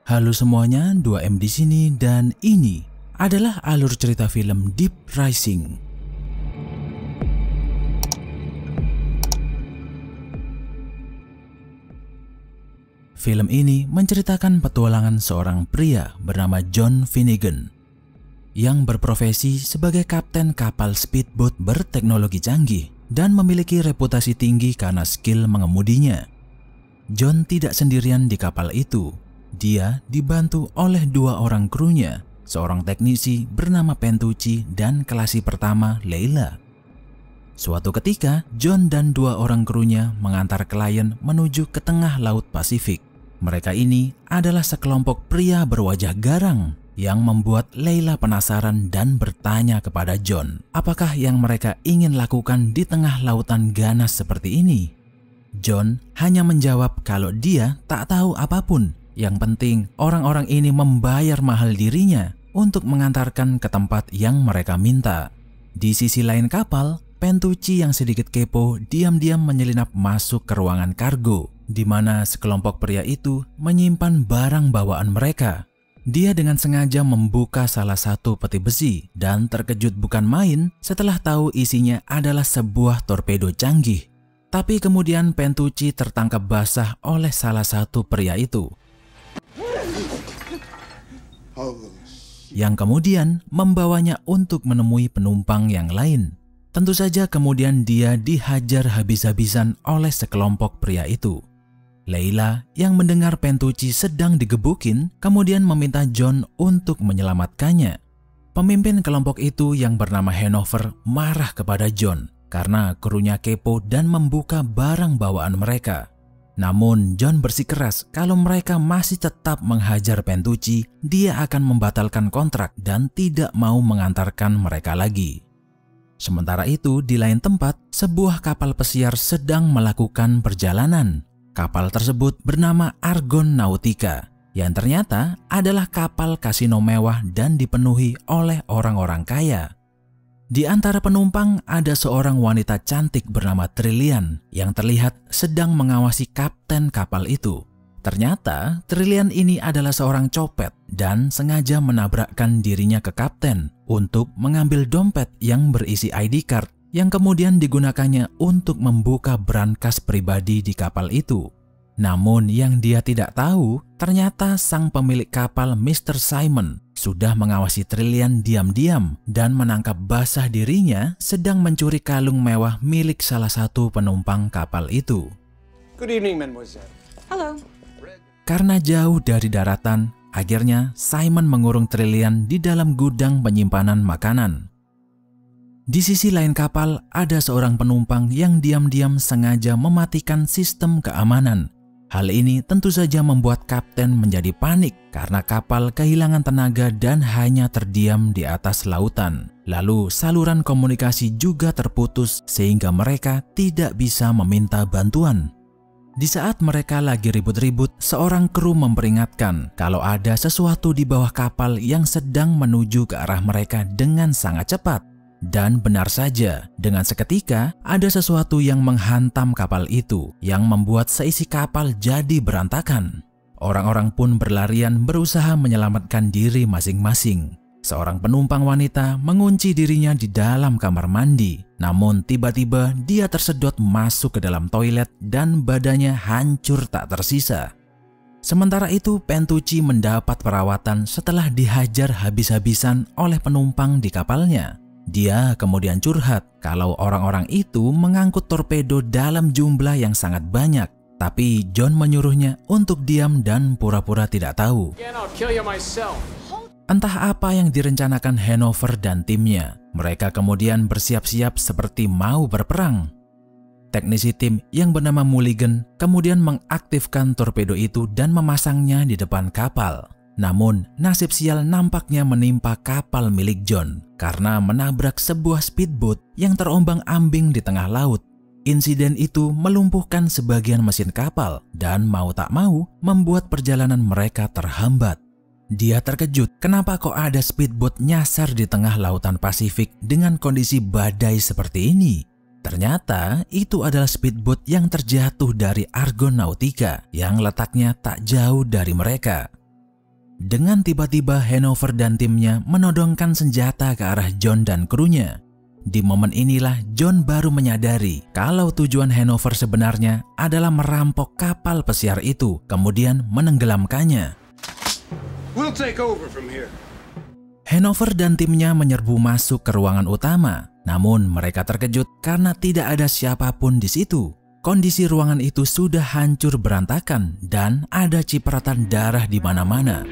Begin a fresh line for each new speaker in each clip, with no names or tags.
Halo semuanya, 2M di sini dan ini adalah alur cerita film Deep Rising. Film ini menceritakan petualangan seorang pria bernama John Finnegan yang berprofesi sebagai kapten kapal speedboat berteknologi canggih dan memiliki reputasi tinggi karena skill mengemudinya. John tidak sendirian di kapal itu. Dia dibantu oleh 2 orang krunya, seorang teknisi bernama Pentucci dan kelasi pertama Leila. Suatu ketika, John dan 2 orang krunya mengantar klien menuju ke tengah Laut Pasifik. Mereka ini adalah sekelompok pria berwajah garang yang membuat Leila penasaran dan bertanya kepada John, apakah yang mereka ingin lakukan di tengah lautan ganas seperti ini. John hanya menjawab kalau dia tak tahu apapun. Yang penting orang-orang ini membayar mahal dirinya untuk mengantarkan ke tempat yang mereka minta. Di sisi lain kapal, Pentucci yang sedikit kepo diam-diam menyelinap masuk ke ruangan kargo, di mana sekelompok pria itu menyimpan barang bawaan mereka. Dia dengan sengaja membuka salah satu peti besi dan terkejut bukan main setelah tahu isinya adalah sebuah torpedo canggih. Tapi kemudian Pentucci tertangkap basah oleh salah satu pria itu, yang kemudian membawanya untuk menemui penumpang yang lain. Tentu saja kemudian dia dihajar habis-habisan oleh sekelompok pria itu. Leila yang mendengar Pentucci sedang digebukin kemudian meminta John untuk menyelamatkannya. Pemimpin kelompok itu yang bernama Hanover marah kepada John karena krunya kepo dan membuka barang bawaan mereka. Namun John bersikeras kalau mereka masih tetap menghajar Pentucci, dia akan membatalkan kontrak dan tidak mau mengantarkan mereka lagi. Sementara itu di lain tempat, sebuah kapal pesiar sedang melakukan perjalanan. Kapal tersebut bernama Argon Nautica, yang ternyata adalah kapal kasino mewah dan dipenuhi oleh orang-orang kaya. Di antara penumpang ada seorang wanita cantik bernama Trillian yang terlihat sedang mengawasi kapten kapal itu. Ternyata Trillian ini adalah seorang copet dan sengaja menabrakkan dirinya ke kapten untuk mengambil dompet yang berisi ID card yang kemudian digunakannya untuk membuka brankas pribadi di kapal itu. Namun yang dia tidak tahu, ternyata sang pemilik kapal Mr. Simon sudah mengawasi Trillian diam-diam dan menangkap basah dirinya sedang mencuri kalung mewah milik salah satu penumpang kapal itu.
Good evening, mademoiselle.
Hello.
Karena jauh dari daratan, akhirnya Simon mengurung Trillian di dalam gudang penyimpanan makanan. Di sisi lain kapal, ada seorang penumpang yang diam-diam sengaja mematikan sistem keamanan. Hal ini tentu saja membuat kapten menjadi panik karena kapal kehilangan tenaga dan hanya terdiam di atas lautan. Lalu saluran komunikasi juga terputus sehingga mereka tidak bisa meminta bantuan. Di saat mereka lagi ribut-ribut, seorang kru memperingatkan kalau ada sesuatu di bawah kapal yang sedang menuju ke arah mereka dengan sangat cepat. Dan benar saja, dengan seketika ada sesuatu yang menghantam kapal itu yang membuat seisi kapal jadi berantakan. Orang-orang pun berlarian berusaha menyelamatkan diri masing-masing. Seorang penumpang wanita mengunci dirinya di dalam kamar mandi. Namun tiba-tiba dia tersedot masuk ke dalam toilet dan badannya hancur tak tersisa. Sementara itu Pentucci mendapat perawatan setelah dihajar habis-habisan oleh penumpang di kapalnya. Dia kemudian curhat kalau orang-orang itu mengangkut torpedo dalam jumlah yang sangat banyak. Tapi John menyuruhnya untuk diam dan pura-pura tidak tahu. Entah apa yang direncanakan Hanover dan timnya. Mereka kemudian bersiap-siap seperti mau berperang. Teknisi tim yang bernama Mulligan kemudian mengaktifkan torpedo itu dan memasangnya di depan kapal. Namun nasib sial nampaknya menimpa kapal milik John karena menabrak sebuah speedboat yang terombang-ambing di tengah laut. Insiden itu melumpuhkan sebagian mesin kapal dan mau tak mau membuat perjalanan mereka terhambat. Dia terkejut kenapa kok ada speedboat nyasar di tengah lautan Pasifik dengan kondisi badai seperti ini. Ternyata itu adalah speedboat yang terjatuh dari Argon Nautica yang letaknya tak jauh dari mereka. Dengan tiba-tiba Hanover dan timnya menodongkan senjata ke arah John dan krunya. Di momen inilah John baru menyadari kalau tujuan Hanover sebenarnya adalah merampok kapal pesiar itu, kemudian menenggelamkannya.
We'll take over from here.
Hanover dan timnya menyerbu masuk ke ruangan utama, namun mereka terkejut karena tidak ada siapapun di situ. Kondisi ruangan itu sudah hancur berantakan dan ada cipratan darah di mana-mana.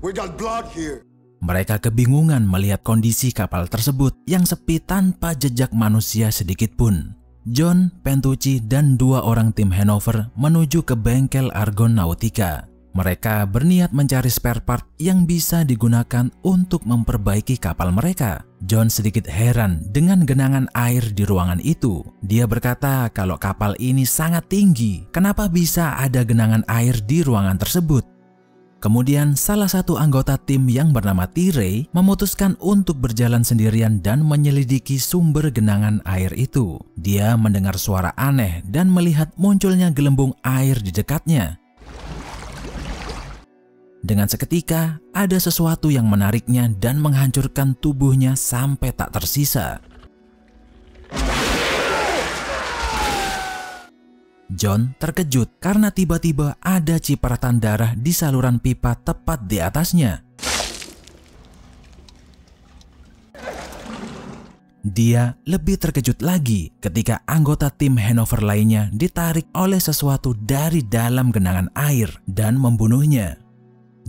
We got blood here.
Mereka kebingungan melihat kondisi kapal tersebut yang sepi tanpa jejak manusia sedikit pun. John, Pentucci, dan 2 orang tim Hanover menuju ke bengkel Argon Nautica. Mereka berniat mencari spare part yang bisa digunakan untuk memperbaiki kapal mereka. John sedikit heran dengan genangan air di ruangan itu. Dia berkata kalau kapal ini sangat tinggi, kenapa bisa ada genangan air di ruangan tersebut? Kemudian salah satu anggota tim yang bernama T-Ray memutuskan untuk berjalan sendirian dan menyelidiki sumber genangan air itu. Dia mendengar suara aneh dan melihat munculnya gelembung air di dekatnya. Dengan seketika, ada sesuatu yang menariknya dan menghancurkan tubuhnya sampai tak tersisa. John terkejut karena tiba-tiba ada cipratan darah di saluran pipa tepat di atasnya. Dia lebih terkejut lagi ketika anggota tim Hanover lainnya ditarik oleh sesuatu dari dalam genangan air dan membunuhnya.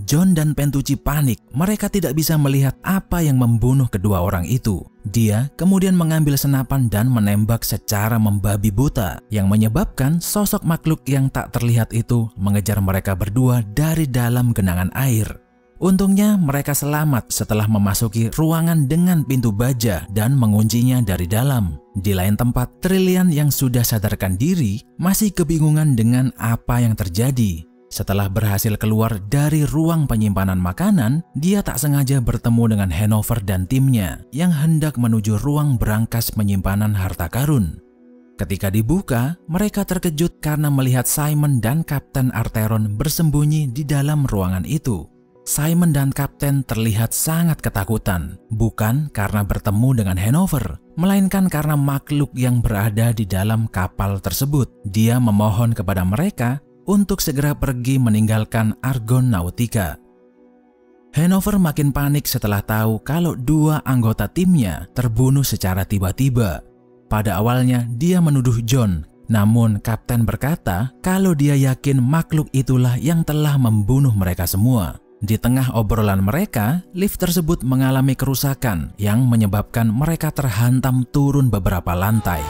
John dan Pentucci panik, mereka tidak bisa melihat apa yang membunuh kedua orang itu. Dia kemudian mengambil senapan dan menembak secara membabi buta, yang menyebabkan sosok makhluk yang tak terlihat itu mengejar mereka berdua dari dalam genangan air. Untungnya mereka selamat setelah memasuki ruangan dengan pintu baja dan menguncinya dari dalam. Di lain tempat, Trillian yang sudah sadarkan diri masih kebingungan dengan apa yang terjadi. Setelah berhasil keluar dari ruang penyimpanan makanan, dia tak sengaja bertemu dengan Hanover dan timnya yang hendak menuju ruang berangkas penyimpanan harta karun. Ketika dibuka, mereka terkejut karena melihat Simon dan Kapten Arteron bersembunyi di dalam ruangan itu. Simon dan Kapten terlihat sangat ketakutan, bukan karena bertemu dengan Hanover, melainkan karena makhluk yang berada di dalam kapal tersebut. Dia memohon kepada mereka untuk segera pergi meninggalkan Argon Nautica. Hanover makin panik setelah tahu kalau 2 anggota timnya terbunuh secara tiba-tiba. Pada awalnya dia menuduh John, namun Kapten berkata kalau dia yakin makhluk itulah yang telah membunuh mereka semua. Di tengah obrolan mereka, lift tersebut mengalami kerusakan yang menyebabkan mereka terhantam turun beberapa lantai.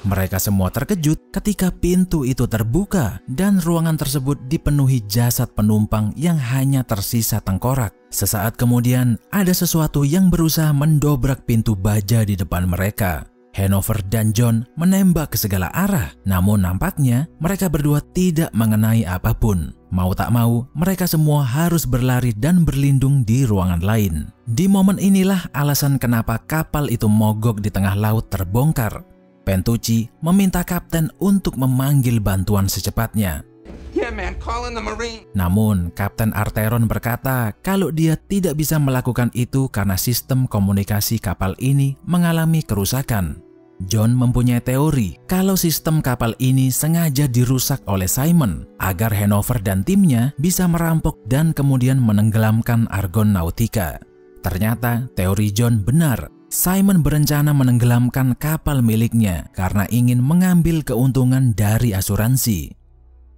Mereka semua terkejut ketika pintu itu terbuka dan ruangan tersebut dipenuhi jasad penumpang yang hanya tersisa tengkorak. Sesaat kemudian, ada sesuatu yang berusaha mendobrak pintu baja di depan mereka. Hanover dan John menembak ke segala arah, namun nampaknya mereka berdua tidak mengenai apapun. Mau tak mau, mereka semua harus berlari dan berlindung di ruangan lain. Di momen inilah alasan kenapa kapal itu mogok di tengah laut terbongkar. Pentucci meminta kapten untuk memanggil bantuan secepatnya.
Yeah, man, call in the Marine.
Namun, Kapten Arteron berkata kalau dia tidak bisa melakukan itu karena sistem komunikasi kapal ini mengalami kerusakan. John mempunyai teori kalau sistem kapal ini sengaja dirusak oleh Simon agar Hanover dan timnya bisa merampok dan kemudian menenggelamkan Argon Nautica. Ternyata teori John benar. Simon berencana menenggelamkan kapal miliknya karena ingin mengambil keuntungan dari asuransi.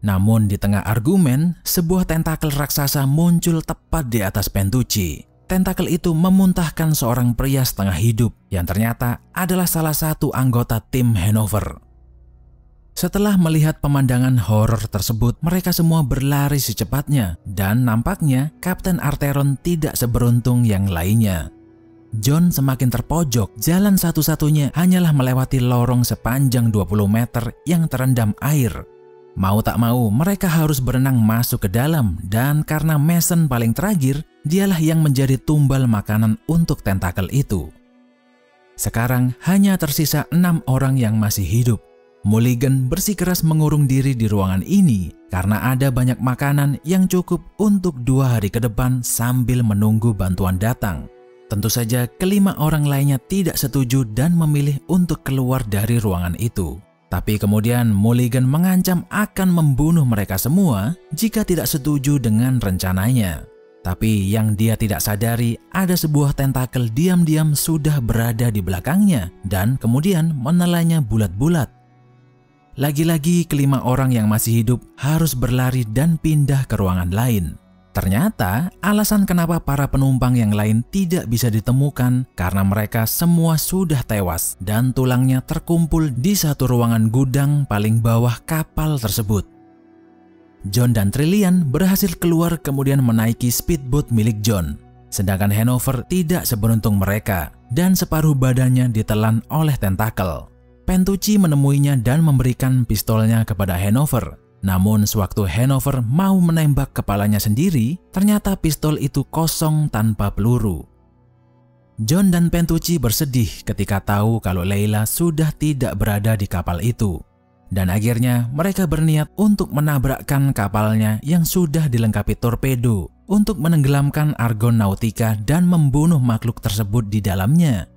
Namun di tengah argumen, sebuah tentakel raksasa muncul tepat di atas Pentucci. Tentakel itu memuntahkan seorang pria setengah hidup yang ternyata adalah salah satu anggota tim Hanover. Setelah melihat pemandangan horor tersebut, mereka semua berlari secepatnya dan nampaknya Kapten Arteron tidak seberuntung yang lainnya. John semakin terpojok, jalan satu-satunya hanyalah melewati lorong sepanjang 20 meter yang terendam air. Mau tak mau, mereka harus berenang masuk ke dalam dan karena Mason paling terakhir, dialah yang menjadi tumbal makanan untuk tentakel itu. Sekarang hanya tersisa 6 orang yang masih hidup. Mulligan bersikeras mengurung diri di ruangan ini karena ada banyak makanan yang cukup untuk 2 hari ke depan sambil menunggu bantuan datang. Tentu saja kelima orang lainnya tidak setuju dan memilih untuk keluar dari ruangan itu. Tapi kemudian Mulligan mengancam akan membunuh mereka semua jika tidak setuju dengan rencananya. Tapi yang dia tidak sadari, ada sebuah tentakel diam-diam sudah berada di belakangnya dan kemudian menelannya bulat-bulat. Lagi-lagi kelima orang yang masih hidup harus berlari dan pindah ke ruangan lain. Ternyata alasan kenapa para penumpang yang lain tidak bisa ditemukan karena mereka semua sudah tewas dan tulangnya terkumpul di satu ruangan gudang paling bawah kapal tersebut. John dan Trillian berhasil keluar kemudian menaiki speedboat milik John. Sedangkan Hanover tidak seberuntung mereka dan separuh badannya ditelan oleh tentakel. Pentucci menemuinya dan memberikan pistolnya kepada Hanover. Namun sewaktu Hanover mau menembak kepalanya sendiri, ternyata pistol itu kosong tanpa peluru. John dan Pentucci bersedih ketika tahu kalau Layla sudah tidak berada di kapal itu. Dan akhirnya mereka berniat untuk menabrakkan kapalnya yang sudah dilengkapi torpedo untuk menenggelamkan Argonautica dan membunuh makhluk tersebut di dalamnya.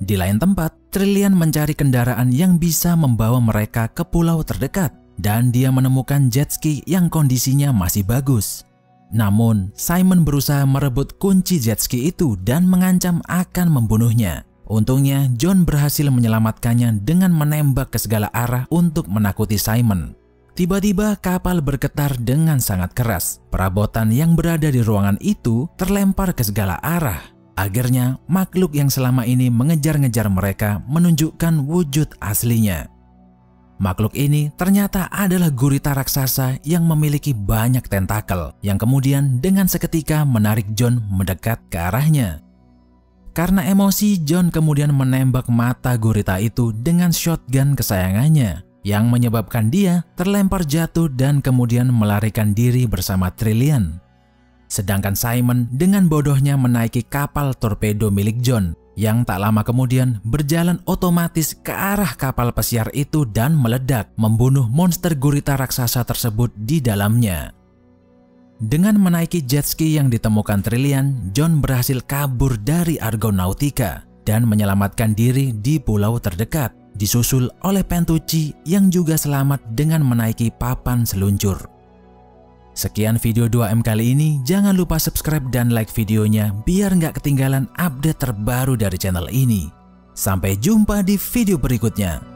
Di lain tempat, Trillian mencari kendaraan yang bisa membawa mereka ke pulau terdekat dan dia menemukan jet ski yang kondisinya masih bagus. Namun, Simon berusaha merebut kunci jet ski itu dan mengancam akan membunuhnya. Untungnya, John berhasil menyelamatkannya dengan menembak ke segala arah untuk menakuti Simon. Tiba-tiba kapal bergetar dengan sangat keras. Perabotan yang berada di ruangan itu terlempar ke segala arah. Akhirnya, makhluk yang selama ini mengejar-ngejar mereka menunjukkan wujud aslinya. Makhluk ini ternyata adalah gurita raksasa yang memiliki banyak tentakel yang kemudian dengan seketika menarik John mendekat ke arahnya. Karena emosi, John kemudian menembak mata gurita itu dengan shotgun kesayangannya yang menyebabkan dia terlempar jatuh dan kemudian melarikan diri bersama Trillian. Sedangkan Simon dengan bodohnya menaiki kapal torpedo milik John yang tak lama kemudian berjalan otomatis ke arah kapal pesiar itu dan meledak, membunuh monster gurita raksasa tersebut di dalamnya. Dengan menaiki jet ski yang ditemukan Trillian, John berhasil kabur dari Argonautica dan menyelamatkan diri di pulau terdekat, disusul oleh Pentucci yang juga selamat dengan menaiki papan seluncur. Sekian video 2M kali ini, jangan lupa subscribe dan like videonya biar nggak ketinggalan update terbaru dari channel ini. Sampai jumpa di video berikutnya.